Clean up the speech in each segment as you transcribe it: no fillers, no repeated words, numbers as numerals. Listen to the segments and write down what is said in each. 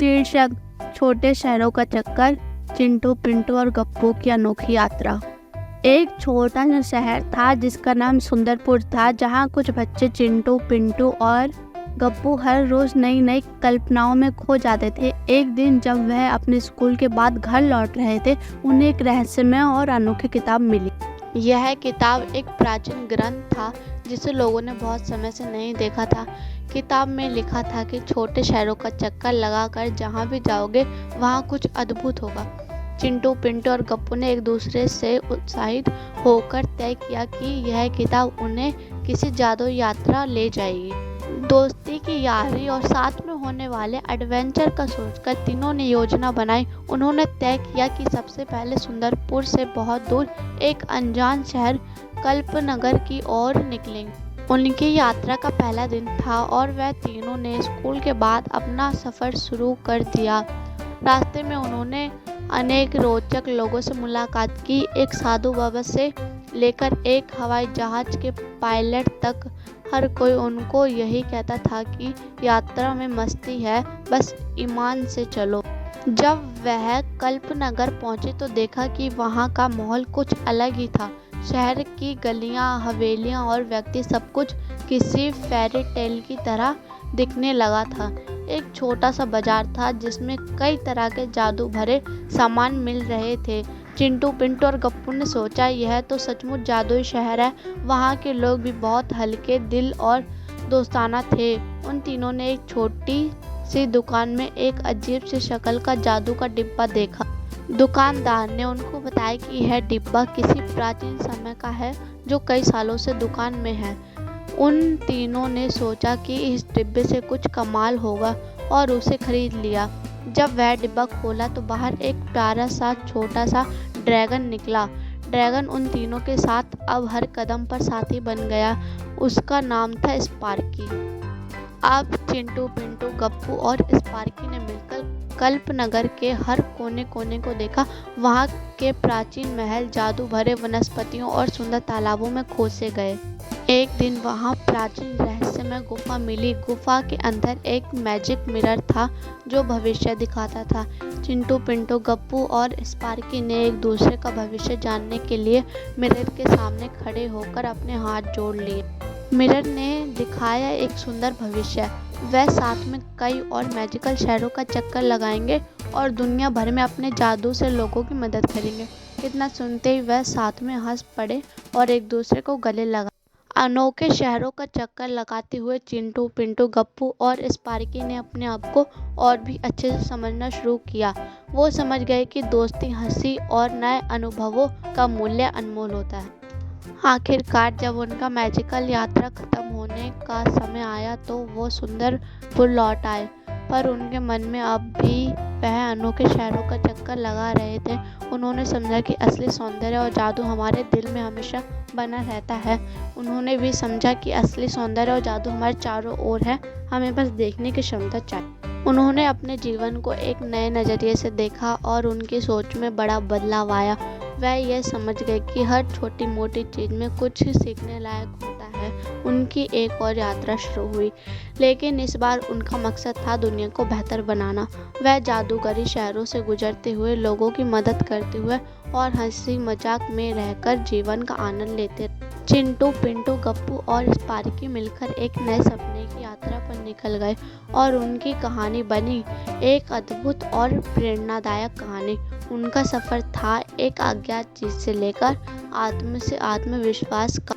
शीर्षक छोटे शहरों का चक्कर, चिंटू पिंटू और गप्पू की अनोखी यात्रा। एक छोटा सा शहर था जिसका नाम सुंदरपुर था, जहाँ कुछ बच्चे चिंटू पिंटू और गप्पू हर रोज नई नई कल्पनाओं में खो जाते थे। एक दिन जब वह अपने स्कूल के बाद घर लौट रहे थे, उन्हें एक रहस्यमय और अनोखी किताब मिली। यह किताब एक प्राचीन ग्रंथ था जिसे लोगों ने बहुत समय से नहीं देखा था। किताब में लिखा था कि छोटे शहरों का चक्कर लगाकर जहाँ भी जाओगे वहाँ कुछ अद्भुत होगा। चिंटू पिंटू और गप्पू ने एक दूसरे से उत्साहित होकर तय किया कि यह किताब उन्हें किसी जादू यात्रा ले जाएगी। दोस्ती की यारी और साथ में होने वाले एडवेंचर का सोचकर तीनों ने योजना बनाई। उन्होंने तय किया कि सबसे पहले सुंदरपुर से बहुत दूर एक अनजान शहर कल्पनगर की ओर निकलेंगे। उनकी यात्रा का पहला दिन था और वह तीनों ने स्कूल के बाद अपना सफ़र शुरू कर दिया। रास्ते में उन्होंने अनेक रोचक लोगों से मुलाकात की। एक साधु बाबा से लेकर एक हवाई जहाज के पायलट तक हर कोई उनको यही कहता था कि यात्रा में मस्ती है, बस ईमान से चलो। जब वह कल्पनगर पहुंचे तो देखा कि वहां का माहौल कुछ अलग ही था। शहर की गलियां, हवेलियां और व्यक्ति सब कुछ किसी फेरी टेल की तरह दिखने लगा था। एक छोटा सा बाजार था जिसमें कई तरह के जादू भरे सामान मिल रहे थे। चिंटू पिंटू और गप्पू ने सोचा, यह तो सचमुच जादुई शहर है। वहाँ के लोग भी बहुत हल्के दिल और दोस्ताना थे। उन तीनों ने एक छोटी सी दुकान में एक अजीब सी शक्ल का जादू का डिब्बा देखा। दुकानदार ने उनको बताया कि यह डिब्बा किसी प्राचीन समय का है जो कई सालों से दुकान में है। उन तीनों ने सोचा कि इस डिब्बे से कुछ कमाल होगा और उसे खरीद लिया। जब वह डिब्बा खोला तो बाहर एक प्यारा सा छोटा सा ड्रैगन निकला। ड्रैगन उन तीनों के साथ अब हर कदम पर साथी बन गया। उसका नाम था स्पार्की। अब चिंटू पिंटू गप्पू और स्पार्की ने मिलकर कल्पनगर के हर कोने कोने को देखा। वहाँ के प्राचीन महल, जादू भरे वनस्पतियों और सुंदर तालाबों में खोसे गए। एक दिन वहाँ प्राचीन रहस्यमय गुफा मिली। गुफा के अंदर एक मैजिक मिरर था जो भविष्य दिखाता था। चिंटू पिंटू गप्पू और स्पार्की ने एक दूसरे का भविष्य जानने के लिए मिरर के सामने खड़े होकर अपने हाथ जोड़ लिए। मिरर ने दिखाया एक सुंदर भविष्य। वह साथ में कई और मैजिकल शहरों का चक्कर लगाएंगे और दुनिया भर में अपने जादू से लोगों की मदद करेंगे। इतना सुनते ही वह साथ में हंस पड़े और एक दूसरे को गले लगा। अनोखे शहरों का चक्कर लगाते हुए चिंटू पिंटू गप्पू और स्पार्की ने अपने आप को और भी अच्छे से समझना शुरू किया। वो समझ गए कि दोस्ती, हंसी और नए अनुभवों का मूल्य अनमोल होता है। आखिरकार जब उनका मैजिकल यात्रा खत्म होने का समय आया तो वो सुंदरपुर लौट आए, पर उनके मन में अब भी वह अनोखे शहरों का चक्कर लगा रहे थे। उन्होंने समझा कि असली सौंदर्य और जादू हमारे दिल में हमेशा बना रहता है। उन्होंने भी समझा कि असली सौंदर्य और जादू हमारे चारों ओर है, हमें बस देखने की क्षमता चाहिए। उन्होंने अपने जीवन को एक नए नज़रिए से देखा और उनकी सोच में बड़ा बदलाव आया। वह यह समझ गए कि हर छोटी मोटी चीज़ में कुछ सीखने लायक होता है। उनकी एक और यात्रा शुरू हुई, लेकिन इस बार उनका मकसद था दुनिया को बेहतर बनाना। वह जादूगरी शहरों से गुजरते हुए लोगों की मदद करते हुए और हंसी मजाक में रहकर जीवन का आनंद लेते। चिंटू पिंटू गप्पू और स्पार्की मिलकर एक नए सपने की यात्रा पर निकल गए और उनकी कहानी बनी एक अद्भुत और प्रेरणादायक कहानी। उनका सफ़र था एक अज्ञात चीज़ से लेकर आत्मविश्वास का।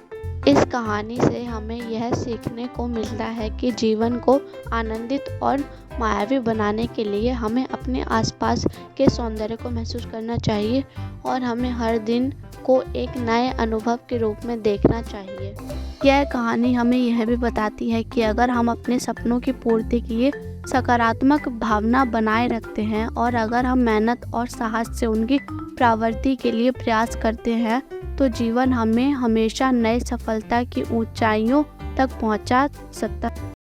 इस कहानी से हमें यह सीखने को मिलता है कि जीवन को आनंदित और मायावी बनाने के लिए हमें अपने आसपास के सौंदर्य को महसूस करना चाहिए और हमें हर दिन को एक नए अनुभव के रूप में देखना चाहिए। यह कहानी हमें यह भी बताती है कि अगर हम अपने सपनों की पूर्ति के लिए सकारात्मक भावना बनाए रखते हैं और अगर हम मेहनत और साहस से उनकी प्राप्ति के लिए प्रयास करते हैं तो जीवन हमें हमेशा नई सफलता की ऊंचाइयों तक पहुंचा सकता है।